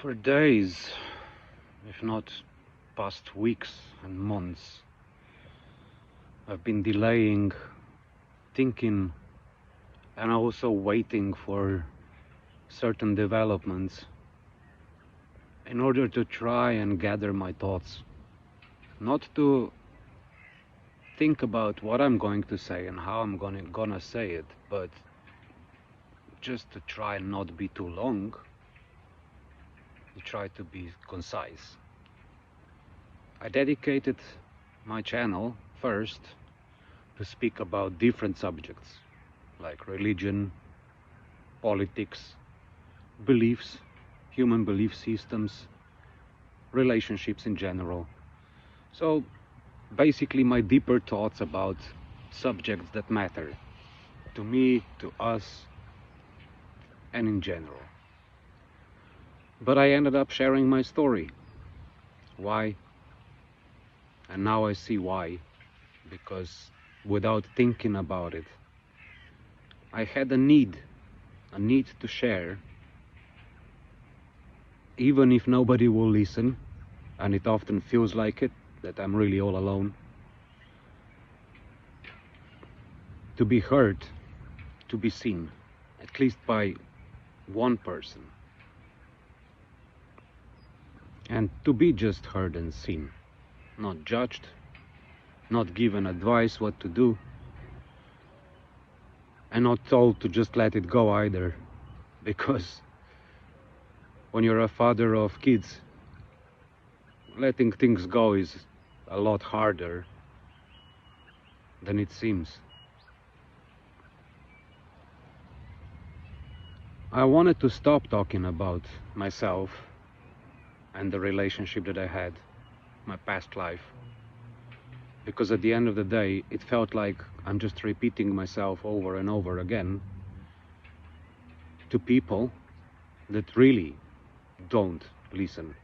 For days, if not past weeks and months, I've been delaying, thinking, and also waiting for certain developments in order to try and gather my thoughts. Not to think about what I'm going to say and how I'm gonna say it, but just to try and not be too long, to try to be concise. I dedicated my channel first to speak about different subjects like religion, politics, beliefs, human belief systems, relationships in general. So basically my deeper thoughts about subjects that matter to me, to us, and in general. But I ended up sharing my story. Why? And now I see why. Because without thinking about it, I had a need to share, even if nobody will listen, and it often feels like it, that I'm really all alone. To be heard, to be seen, at least by one person. And to be just heard and seen, not judged, not given advice what to do, and not told to just let it go either, because when you're a father of kids, letting things go is a lot harder than it seems. I wanted to stop talking about myself and the relationship that I had, my past life, because at the end of the day it felt like I'm just repeating myself over and over again to people that really don't listen,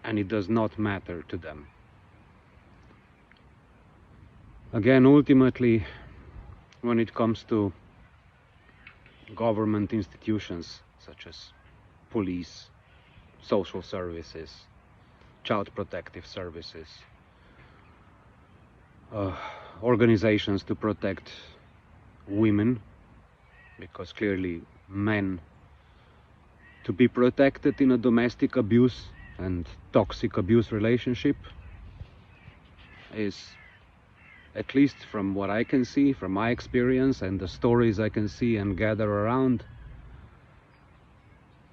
and it does not matter to them. Again, ultimately, when it comes to government institutions such as police, social services, child protective services, organizations to protect women, because clearly men to be protected in a domestic abuse and toxic abuse relationship is, at least from what I can see, from my experience and the stories I can see and gather around,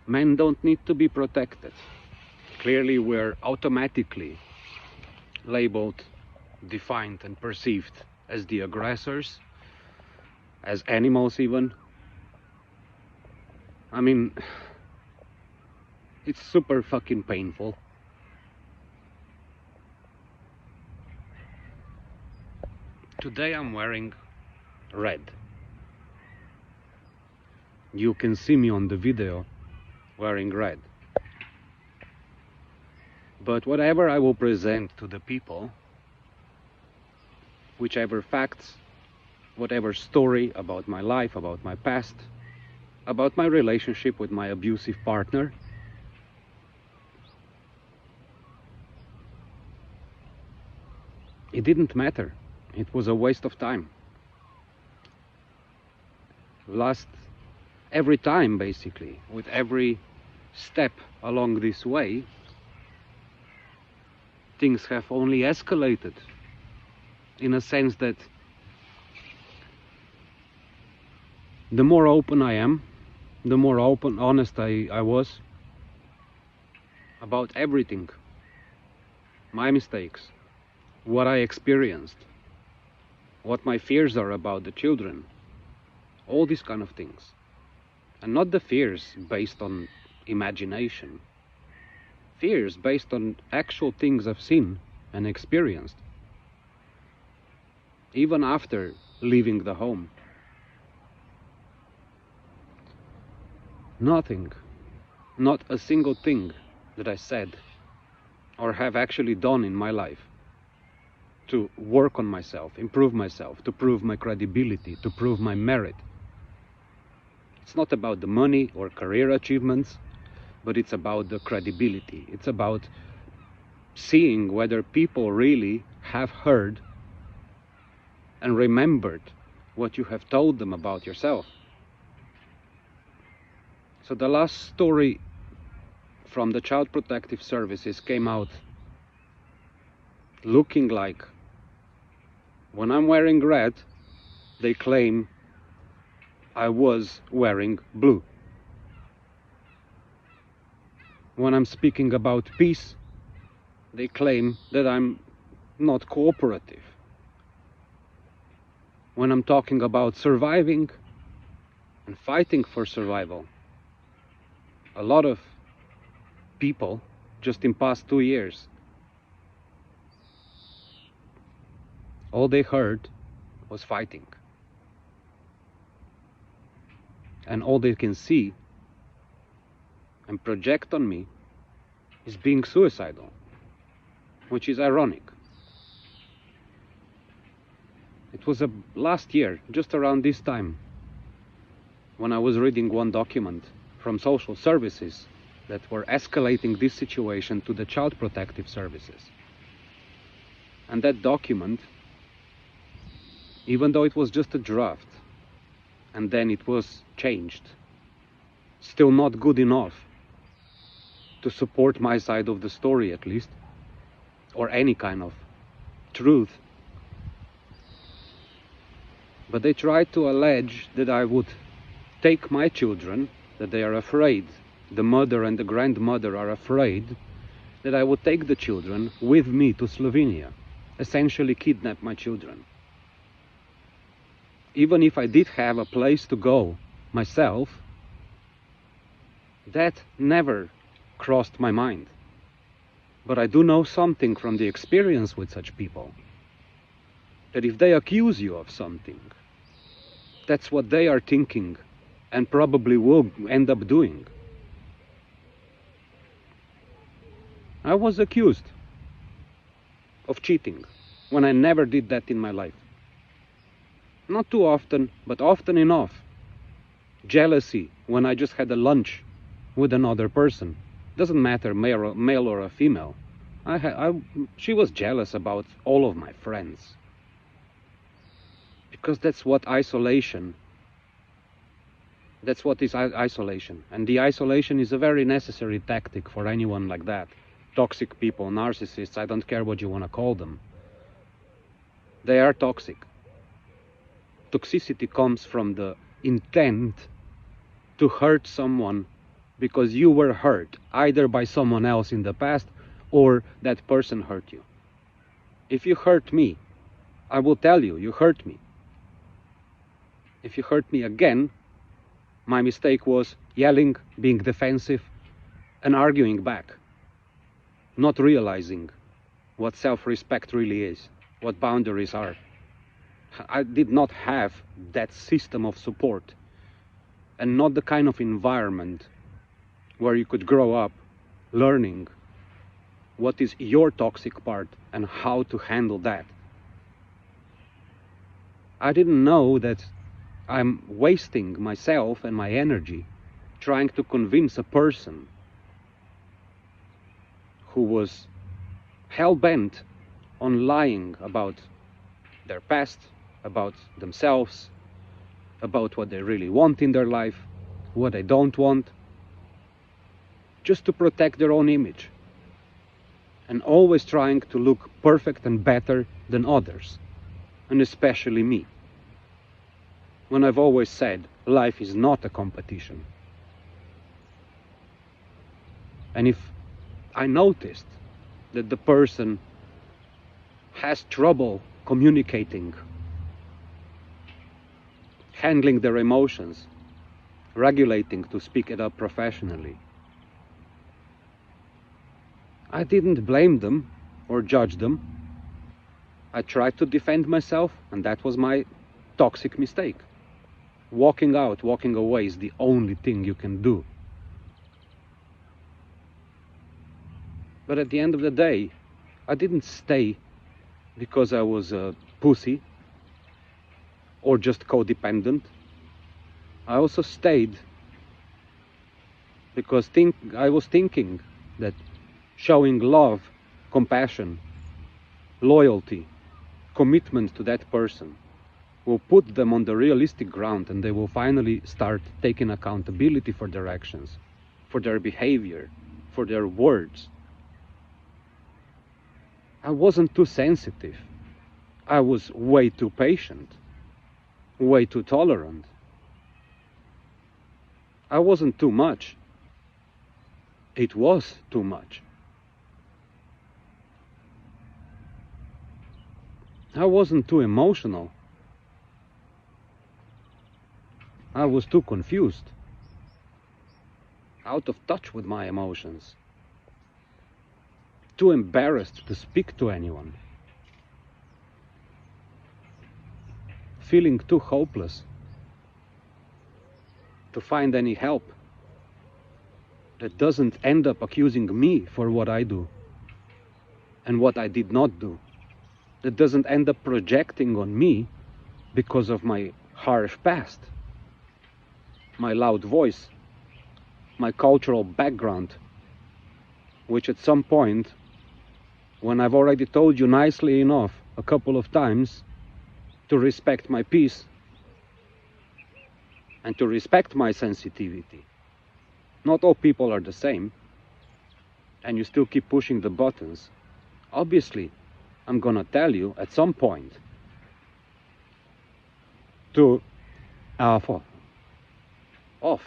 men don't need to be protected. Clearly we're automatically labeled, defined and perceived as the aggressors, as animals even. I mean, it's super fucking painful. Today I'm wearing red. You can see me on the video wearing red. But whatever I will present to the people, whichever facts, whatever story about my life, about my past, about my relationship with my abusive partner, it didn't matter. It was a waste of time. Every time, basically, with every step along this way, things have only escalated, in a sense that the more open I am, the more honest I was about everything, my mistakes, what I experienced, what my fears are about the children, all these kind of things. And not the fears based on imagination, fears based on actual things I've seen and experienced, even after leaving the home. Nothing, not a single thing that I said or have actually done in my life to work on myself, improve myself, to prove my credibility, to prove my merit. It's not about the money or career achievements. but it's about the credibility. It's about seeing whether people really have heard and remembered what you have told them about yourself. So the last story from the Child Protective Services came out looking like, when I'm wearing red, they claim I was wearing blue. When I'm speaking about peace, they claim that I'm not cooperative. When I'm talking about surviving and fighting for survival, a lot of people just in past 2 years, all they heard was fighting. And all they can see and project on me is being suicidal, which is ironic. It was last year, just around this time, when I was reading one document from social services that were escalating this situation to the Child Protective Services. And that document, even though it was just a draft, and then it was changed, still not good enough to support my side of the story, at least, or any kind of truth. But they tried to allege that I would take my children, that they are afraid, the mother and the grandmother are afraid, that I would take the children with me to Slovenia, essentially kidnap my children. Even if I did have a place to go myself, that never crossed my mind. But I do know something from the experience with such people, that if they accuse you of something, that's what they are thinking and probably will end up doing. I was accused of cheating when I never did that in my life. Not too often, but often enough. Jealousy when I just had a lunch with another person. Doesn't matter male or a female. She was jealous about all of my friends. Because that's what isolation, that's what is isolation. And the isolation is a very necessary tactic for anyone like that. Toxic people, narcissists, I don't care what you want to call them. They are toxic. Toxicity comes from the intent to hurt someone because you were hurt, either by someone else in the past or that person hurt you. If you hurt me, I will tell you, you hurt me. If you hurt me again, my mistake was yelling, being defensive, and arguing back, not realizing what self-respect really is, what boundaries are. I did not have that system of support, and not the kind of environment where you could grow up learning what is your toxic part and how to handle that. I didn't know that I'm wasting myself and my energy trying to convince a person who was hell-bent on lying about their past, about themselves, about what they really want in their life, what they don't want, just to protect their own image, and always trying to look perfect and better than others, and especially me. When I've always said, life is not a competition. And if I noticed that the person has trouble communicating, handling their emotions, regulating, to speak it up professionally, I didn't blame them or judge them. I tried to defend myself, and that was my toxic mistake. Walking out, walking away is the only thing you can do. But at the end of the day, I didn't stay because I was a pussy or just codependent. I also stayed because I was thinking that showing love, compassion, loyalty, commitment to that person will put them on the realistic ground, and they will finally start taking accountability for their actions, for their behavior, for their words. I wasn't too sensitive. I was way too patient, way too tolerant. I wasn't too much. It was too much. I wasn't too emotional. I was too confused, out of touch with my emotions, too embarrassed to speak to anyone, feeling too hopeless to find any help that doesn't end up accusing me for what I do and what I did not do, that doesn't end up projecting on me because of my harsh past, my loud voice, my cultural background, which at some point, when I've already told you nicely enough a couple of times to respect my peace and to respect my sensitivity, not all people are the same, and you still keep pushing the buttons, obviously I'm gonna tell you at some point to off.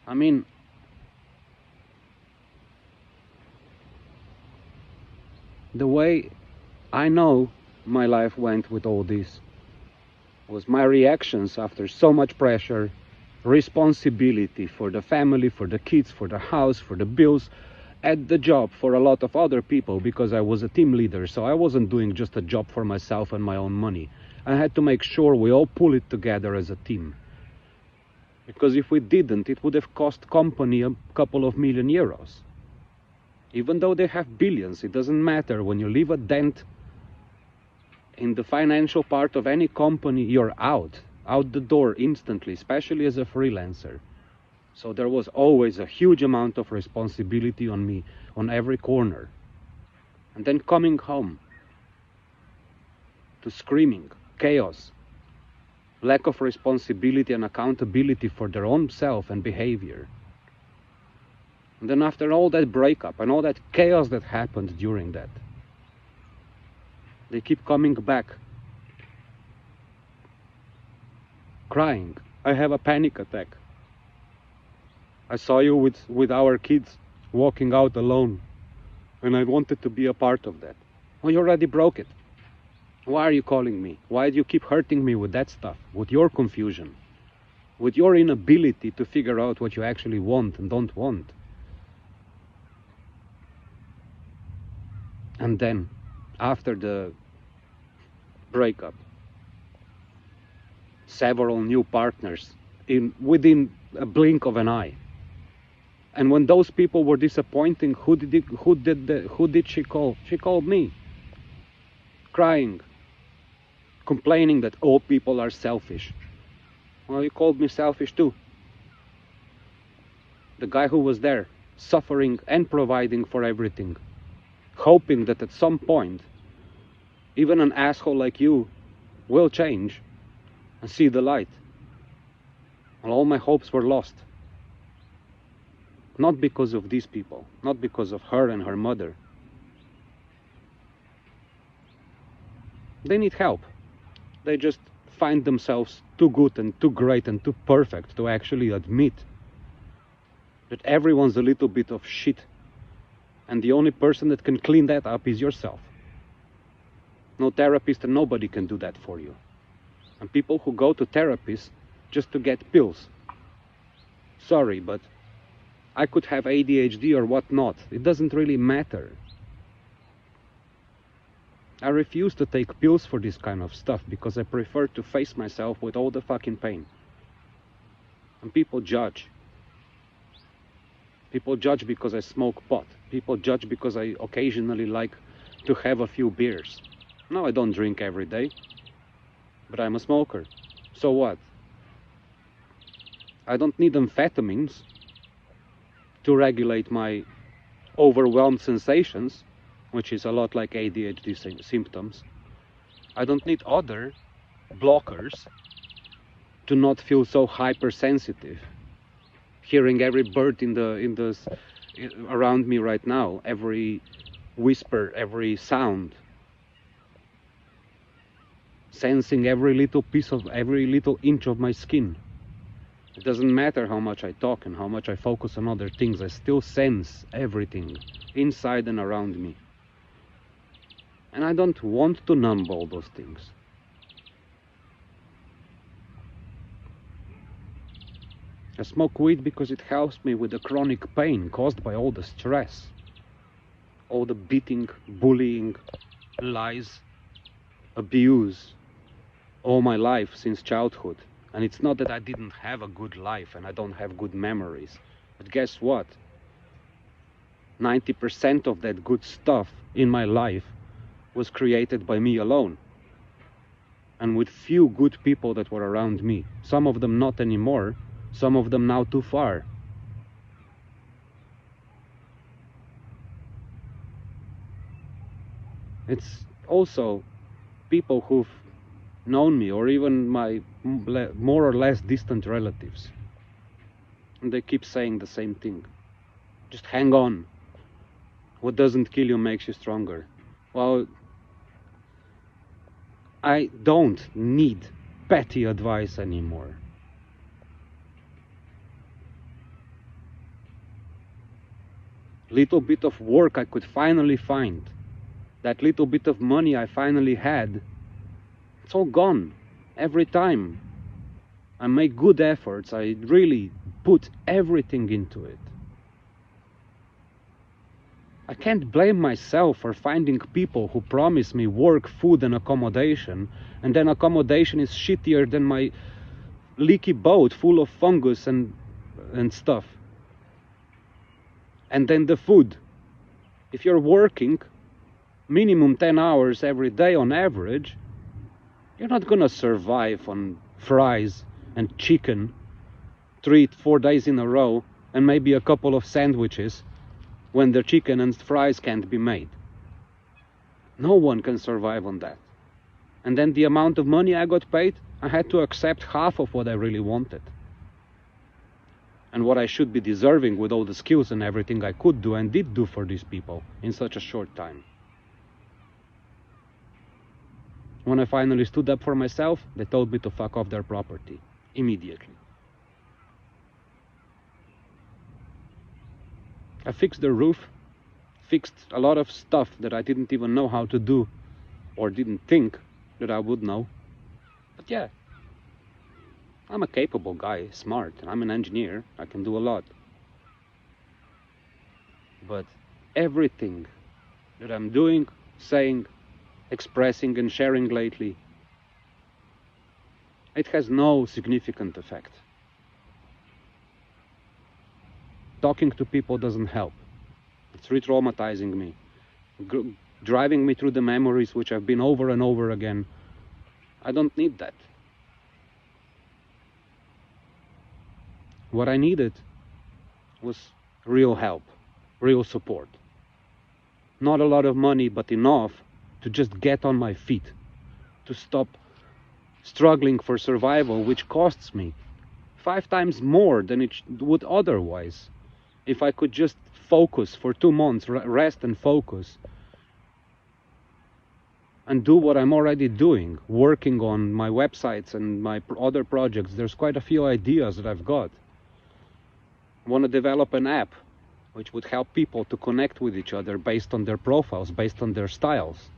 I mean, the way I know my life went with all this was my reactions after so much pressure, responsibility for the family, for the kids, for the house, for the bills, at the job, for a lot of other people, because I was a team leader, so I wasn't doing just a job for myself and my own money. I had to make sure we all pull it together as a team. Because if we didn't, it would have cost company a couple of million euros. Even though they have billions, it doesn't matter. When you leave a dent in the financial part of any company, you're out the door instantly, especially as a freelancer. So there was always a huge amount of responsibility on me, on every corner. And then coming home to screaming, chaos, lack of responsibility and accountability for their own self and behavior. And then after all that breakup and all that chaos that happened during that, they keep coming back, crying, I have a panic attack. I saw you with our kids walking out alone, and I wanted to be a part of that. Well, you already broke it. Why are you calling me? Why do you keep hurting me with that stuff, with your confusion, with your inability to figure out what you actually want and don't want? And then, after the breakup, several new partners within a blink of an eye. And when those people were disappointing, who did she call? She called me, crying, complaining that all people are selfish. Well, you called me selfish too. The guy who was there, suffering and providing for everything, hoping that at some point, even an asshole like you will change and see the light. Well, all my hopes were lost. Not because of these people, not because of her and her mother. They need help. They just find themselves too good and too great and too perfect to actually admit that everyone's a little bit of shit, and the only person that can clean that up is yourself. No therapist, and nobody can do that for you. And people who go to therapists just to get pills, sorry, but I could have ADHD or whatnot. It doesn't really matter. I refuse to take pills for this kind of stuff because I prefer to face myself with all the fucking pain. And people judge. People judge because I smoke pot. People judge because I occasionally like to have a few beers. No, I don't drink every day, but I'm a smoker. So what? I don't need amphetamines to regulate my overwhelmed sensations, which is a lot like ADHD symptoms. I don't need other blockers to not feel so hypersensitive. Hearing every bird around me right now, every whisper, every sound, sensing every little inch of my skin. It doesn't matter how much I talk and how much I focus on other things, I still sense everything inside and around me. And I don't want to numb all those things. I smoke weed because it helps me with the chronic pain caused by all the stress, all the beating, bullying, lies, abuse, all my life since childhood. And it's not that I didn't have a good life and I don't have good memories, but guess what? 90% of that good stuff in my life was created by me alone, and with few good people that were around me. Some of them not anymore, some of them now too far. It's also people who've known me, or even my more or less distant relatives, and they keep saying the same thing. Just hang on. What doesn't kill you makes you stronger. Well, I don't need petty advice anymore. Little bit of work I could finally find, that little bit of money I finally had, it's all gone. Every time I make good efforts, I really put everything into it. I can't blame myself for finding people who promise me work, food and accommodation, and then accommodation is shittier than my leaky boat full of fungus and stuff. And then the food. If you're working minimum 10 hours every day on average, you're not gonna survive on fries and chicken 3-4 days in a row and maybe a couple of sandwiches when the chicken and fries can't be made. No one can survive on that. And then the amount of money I got paid, I had to accept half of what I really wanted. And what I should be deserving with all the skills and everything I could do and did do for these people in such a short time. When I finally stood up for myself, they told me to fuck off their property immediately. I fixed the roof, fixed a lot of stuff that I didn't even know how to do or didn't think that I would know. But yeah, I'm a capable guy, smart, and I'm an engineer. I can do a lot. But everything that I'm doing, saying, expressing and sharing lately, it has no significant effect. Talking to people doesn't help. It's re-traumatizing me, driving me through the memories which have been over and over again. I don't need that. What I needed was real help, real support. Not a lot of money, but enough to just get on my feet, to stop struggling for survival, which costs me 5 times more than it would otherwise. If I could just focus for 2 months, rest and focus, and do what I'm already doing, working on my websites and my other projects. There's quite a few ideas that I've got. I want to develop an app which would help people to connect with each other based on their profiles, based on their styles.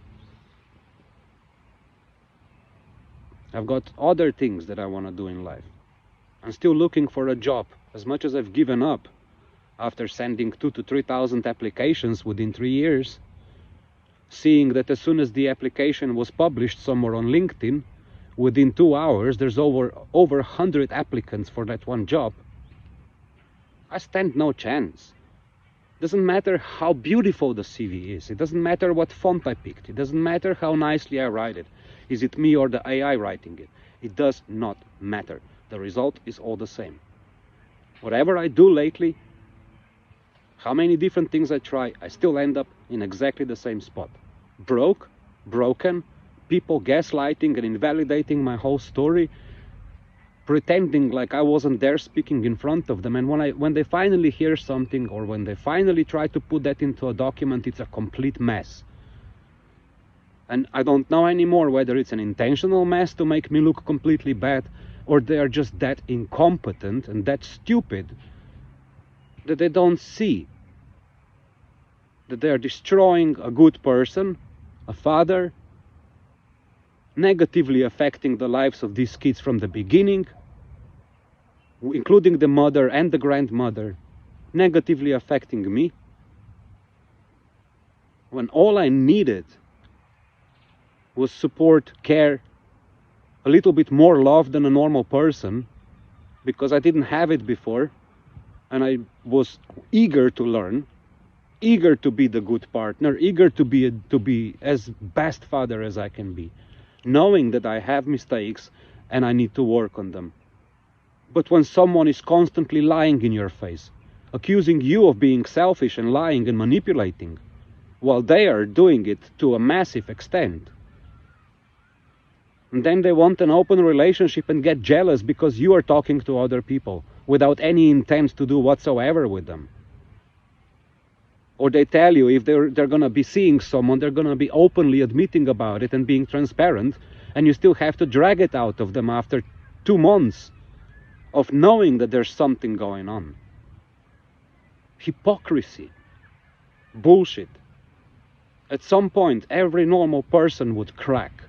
I've got other things that I want to do in life. I'm still looking for a job. As much as I've given up after sending 2,000 to 3,000 applications within 3 years, seeing that as soon as the application was published somewhere on LinkedIn, within 2 hours there's over 100 applicants for that one job, I stand no chance. Doesn't matter how beautiful the CV is. It doesn't matter what font I picked. It doesn't matter how nicely I write it. Is it me or the AI writing it? It does not matter. The result is all the same. Whatever I do lately, how many different things I try, I still end up in exactly the same spot. Broken, people gaslighting and invalidating my whole story, pretending like I wasn't there speaking in front of them, and when they finally hear something, or when they finally try to put that into a document, it's a complete mess. And I don't know anymore whether it's an intentional mess to make me look completely bad, or they are just that incompetent and that stupid that they don't see that they are destroying a good person, a father, negatively affecting the lives of these kids from the beginning, including the mother and the grandmother, negatively affecting me, when all I needed was support, care, a little bit more love than a normal person, because I didn't have it before, and I was eager to learn, eager to be the good partner, eager to be as best father as I can be, knowing that I have mistakes and I need to work on them. But when someone is constantly lying in your face, accusing you of being selfish and lying and manipulating, while they are doing it to a massive extent, and then they want an open relationship and get jealous because you are talking to other people without any intent to do whatsoever with them. Or they tell you if they're going to be seeing someone, they're going to be openly admitting about it and being transparent, and you still have to drag it out of them after 2 months of knowing that there's something going on. Hypocrisy. Bullshit. At some point, every normal person would crack.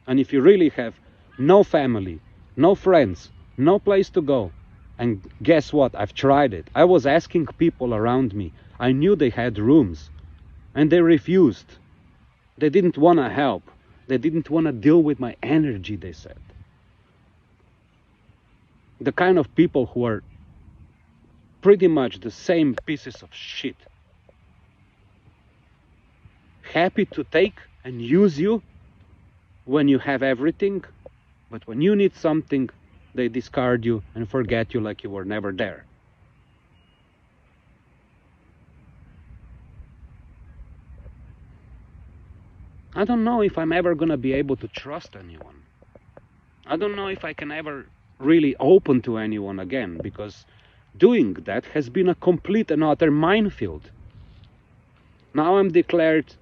And if you really have no family, no friends, no place to go, and guess what? I've tried it. I was asking people around me. I knew they had rooms, and they refused. They didn't want to help. They didn't want to deal with my energy, they said. The kind of people who are pretty much the same pieces of shit. Happy to take and use you when you have everything, but when you need something, they discard you and forget you like you were never there. I don't know if I'm ever gonna be able to trust anyone. I don't know if I can ever really open to anyone again, because doing that has been a complete and utter minefield. Now I'm declared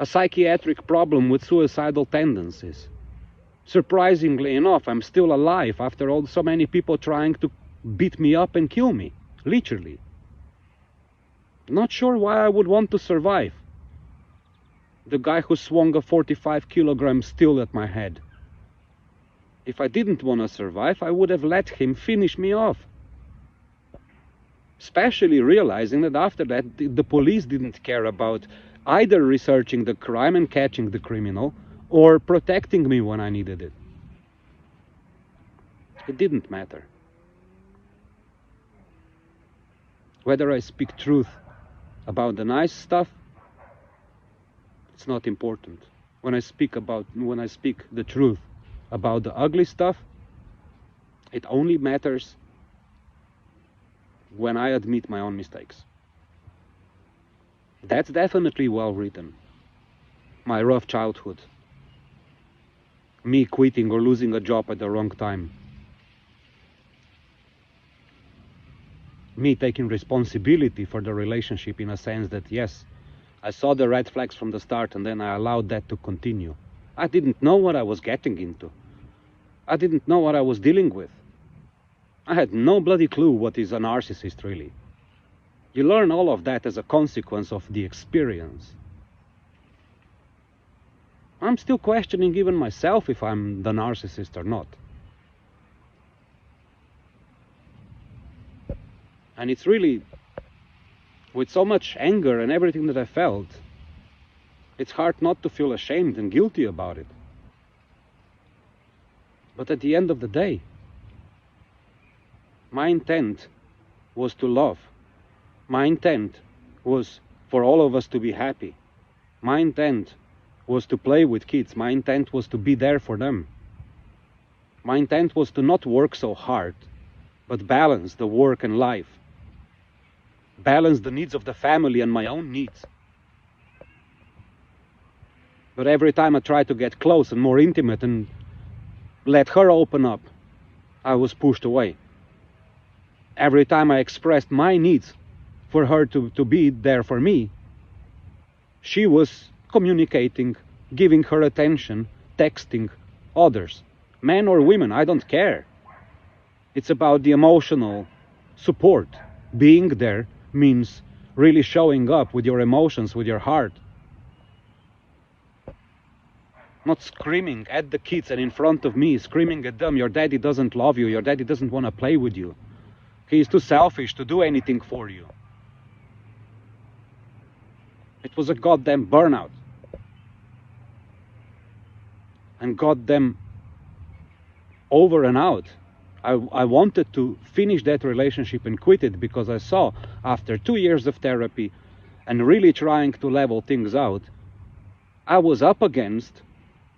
a psychiatric problem with suicidal tendencies. Surprisingly enough, I'm still alive after so many people trying to beat me up and kill me, literally. Not sure why I would want to survive. The guy who swung a 45-kilogram steel at my head. If I didn't want to survive, I would have let him finish me off. Especially realizing that after that, the police didn't care about either researching the crime and catching the criminal, or protecting me when I needed it. It didn't matter. Whether I speak truth about the nice stuff, it's not important. When I speak the truth about the ugly stuff, it only matters when I admit my own mistakes. That's definitely well written. My rough childhood. Me quitting or losing a job at the wrong time. Me taking responsibility for the relationship in a sense that, yes, I saw the red flags from the start and then I allowed that to continue. I didn't know what I was getting into. I didn't know what I was dealing with. I had no bloody clue what is a narcissist, really. You learn all of that as a consequence of the experience. I'm still questioning even myself if I'm the narcissist or not. And it's really, with so much anger and everything that I felt, it's hard not to feel ashamed and guilty about it. But at the end of the day, my intent was to love. My intent was for all of us to be happy. My intent was to play with kids. My intent was to be there for them. My intent was to not work so hard but balance the work and life, balance the needs of the family and my own needs. But every time I tried to get close and more intimate and let her open up, I was pushed away. Every time I expressed my needs for her to be there for me, she was communicating, giving her attention, texting others, men or women, I don't care. It's about the emotional support. Being there means really showing up with your emotions, with your heart. Not screaming at the kids and in front of me, screaming at them, your daddy doesn't love you, your daddy doesn't want to play with you. He is too selfish to do anything for you. It was a goddamn burnout. And goddamn over and out. I wanted to finish that relationship and quit it because I saw after 2 years of therapy and really trying to level things out, I was up against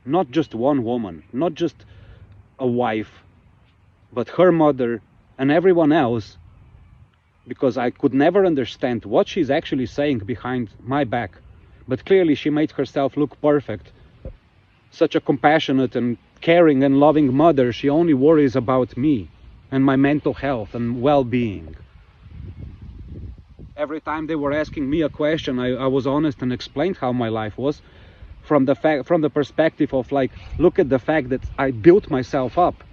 not just one woman, not just a wife, but her mother and everyone else, because I could never understand what she's actually saying behind my back. But clearly she made herself look perfect. Such a compassionate and caring and loving mother, she only worries about me and my mental health and well-being. Every time they were asking me a question, I was honest and explained how my life was from the perspective of like, look at the fact that I built myself up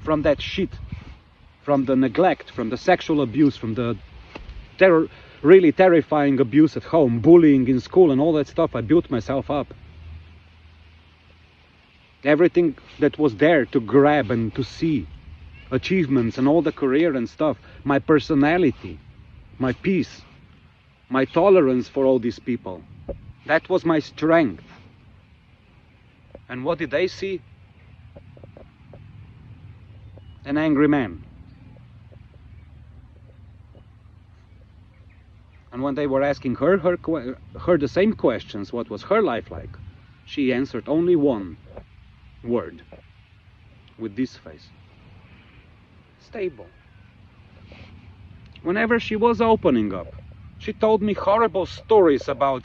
from that shit, from the neglect, from the sexual abuse, from the really terrifying abuse at home, bullying in school and all that stuff. I built myself up. Everything that was there to grab and to see, achievements and all the career and stuff, my personality, my peace, my tolerance for all these people, that was my strength. And what did they see? An angry man. And when they were asking her the same questions, what was her life like, she answered only one word with this face: stable. Whenever she was opening up, she told me horrible stories about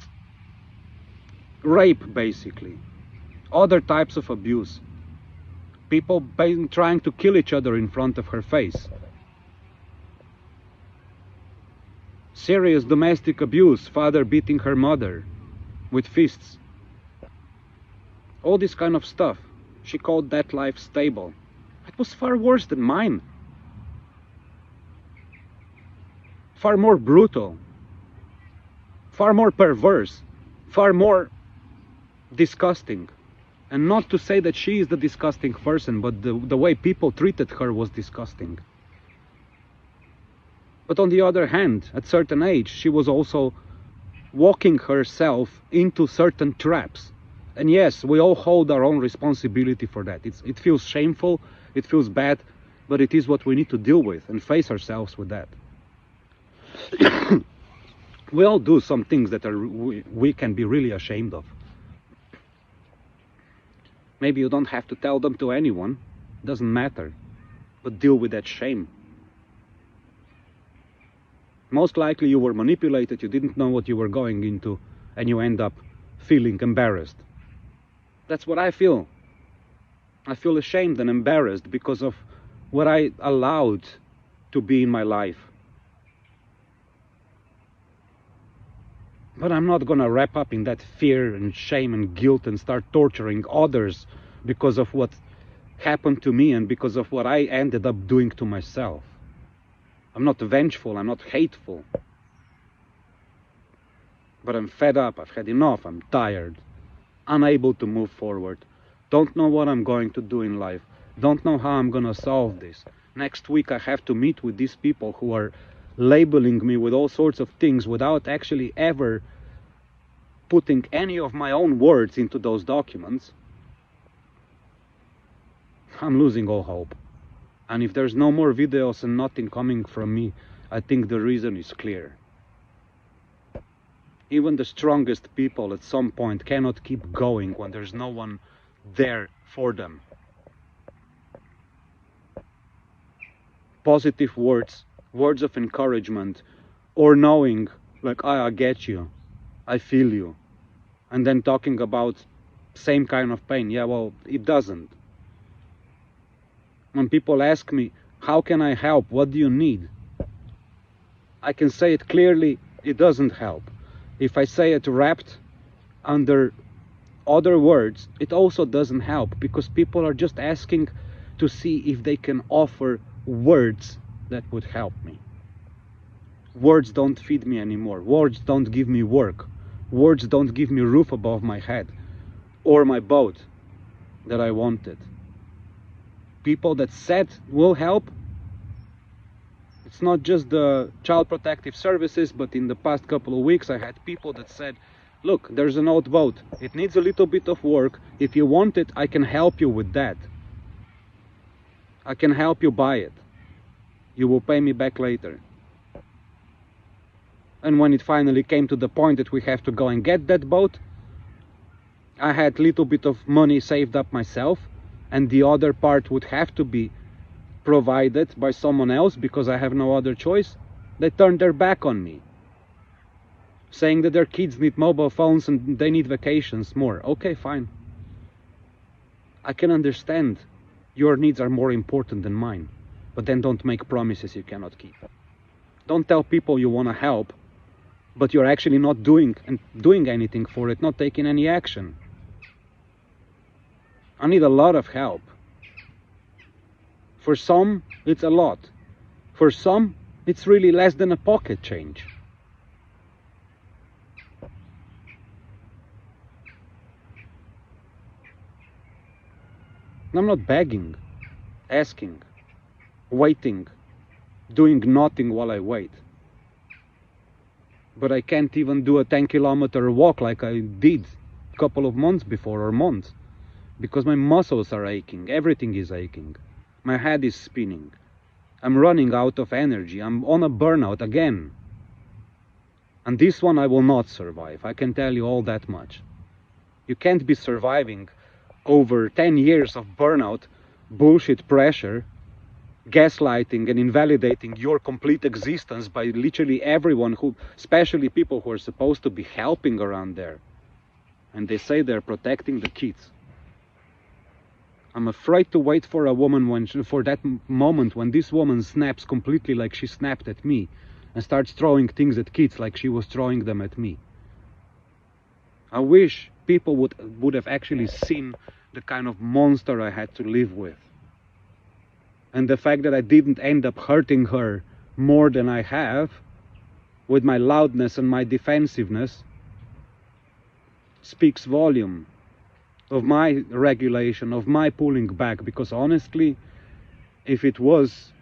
rape, basically, other types of abuse, people trying to kill each other in front of her face, serious domestic abuse, father beating her mother with fists, all this kind of stuff. She called that life stable. It was far worse than mine. Far more brutal. Far more perverse. Far more disgusting. And not to say that she is the disgusting person, but the way people treated her was disgusting. But on the other hand, at a certain age, she was also walking herself into certain traps. And yes, we all hold our own responsibility for that. It feels shameful, it feels bad, but it is what we need to deal with and face ourselves with that. We all do some things that we can be really ashamed of. Maybe you don't have to tell them to anyone, doesn't matter, but deal with that shame. Most likely you were manipulated, you didn't know what you were going into, and you end up feeling embarrassed. That's what I feel. I feel ashamed and embarrassed because of what I allowed to be in my life. But I'm not gonna wrap up in that fear and shame and guilt and start torturing others because of what happened to me and because of what I ended up doing to myself. I'm not vengeful, I'm not hateful. But I'm fed up, I've had enough, I'm tired. Unable to move forward, don't know what I'm going to do in life, don't know how I'm gonna solve this. Next week I have to meet with these people who are labeling me with all sorts of things without actually ever putting any of my own words into those documents. I'm losing all hope. And if there's no more videos and nothing coming from me, I think the reason is clear. Even the strongest people at some point cannot keep going when there's no one there for them. positive words, words of encouragement, or knowing, like, I get you, I feel you, and then talking about same kind of pain. Yeah, well, it doesn't. When people ask me, how can I help? What do you need? I can say it clearly, it doesn't help. If I say it wrapped under other words, it also doesn't help, because people are just asking to see if they can offer words that would help me. Words don't feed me anymore. Words don't give me work. Words don't give me a roof above my head or my boat that I wanted. People that said will help, it's not just the Child Protective Services, but in the past couple of weeks I had people that said, look, there's an old boat, it needs a little bit of work, if you want it, I can help you with that. I can help you buy it. You will pay me back later. And when it finally came to the point that we have to go and get that boat, I had a little bit of money saved up myself, and the other part would have to be provided by someone else because I have no other choice. They turned their back on me, saying that their kids need mobile phones and they need vacations more. Okay, fine. I can understand your needs are more important than mine, but then don't make promises you cannot keep. Don't tell people you want to help, but you're actually not doing anything for it, not taking any action. I need a lot of help. For some, it's a lot. For some, it's really less than a pocket change. I'm not begging, asking, waiting, doing nothing while I wait. But I can't even do a 10-kilometer walk like I did a couple of months before, or months, because my muscles are aching, everything is aching. My head is spinning. I'm running out of energy. I'm on a burnout again. And this one I will not survive. I can tell you all that much. You can't be surviving over 10 years of burnout, bullshit pressure, gaslighting and invalidating your complete existence by literally everyone who, especially people who are supposed to be helping around there. And they say they're protecting the kids. I'm afraid to wait for a woman for that moment when this woman snaps completely like she snapped at me and starts throwing things at kids like she was throwing them at me. I wish people would have actually seen the kind of monster I had to live with. And the fact that I didn't end up hurting her more than I have with my loudness and my defensiveness speaks volume of my regulation, of my pulling back, because honestly, if it was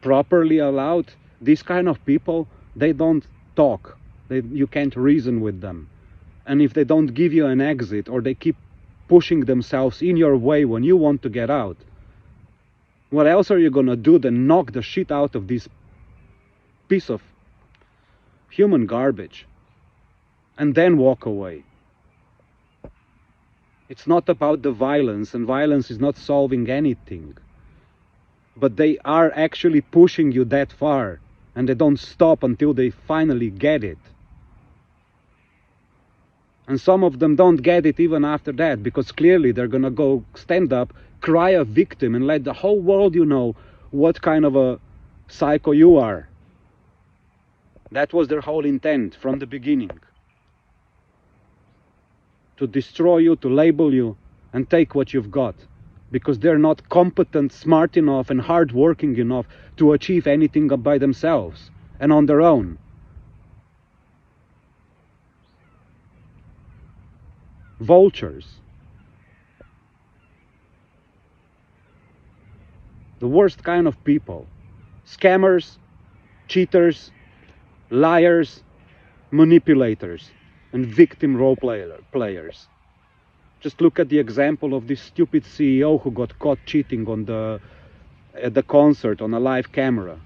properly allowed, these kind of people, they don't talk. You can't reason with them. And if they don't give you an exit, or they keep pushing themselves in your way when you want to get out, what else are you gonna do than knock the shit out of this piece of human garbage and then walk away? It's not about the violence, and violence is not solving anything. But they are actually pushing you that far, and they don't stop until they finally get it. And some of them don't get it even after that, because clearly they're gonna go stand up, cry a victim, and let the whole world know what kind of a psycho you are. That was their whole intent from the beginning. To destroy you, to label you, and take what you've got. Because they're not competent, smart enough, and hardworking enough to achieve anything by themselves and on their own. Vultures. The worst kind of people. Scammers, cheaters, liars, manipulators, and victim role players. Just look at the example of this stupid CEO who got caught cheating at the concert on a live camera.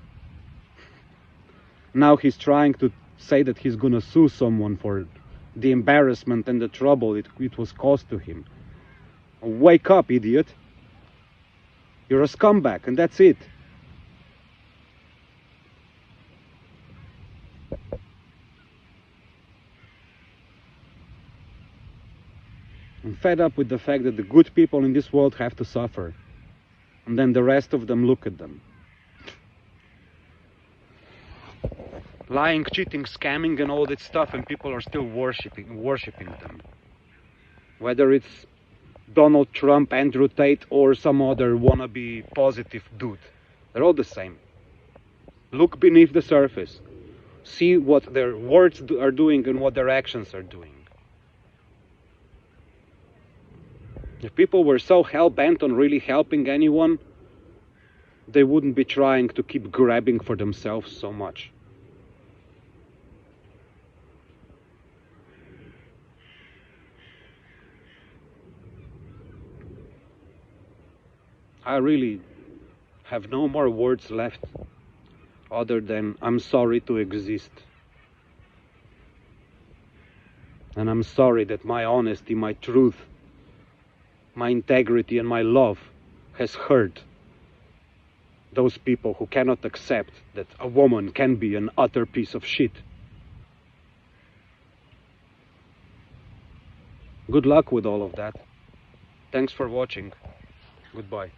Now he's trying to say that he's gonna sue someone for the embarrassment and the trouble it was caused to him. Wake up, idiot. You're a scumbag, and that's it. I'm fed up with the fact that the good people in this world have to suffer, and then the rest of them look at them. Lying, cheating, scamming and all that stuff, and people are still worshipping them. Whether it's Donald Trump, Andrew Tate, or some other wannabe positive dude, they're all the same. Look beneath the surface. See what their words are doing and what their actions are doing. If people were so hell-bent on really helping anyone, they wouldn't be trying to keep grabbing for themselves so much. I really have no more words left other than I'm sorry to exist. And I'm sorry that my honesty, my truth, my integrity and my love has hurt those people who cannot accept that a woman can be an utter piece of shit. Good luck with all of that. Thanks for watching. Goodbye.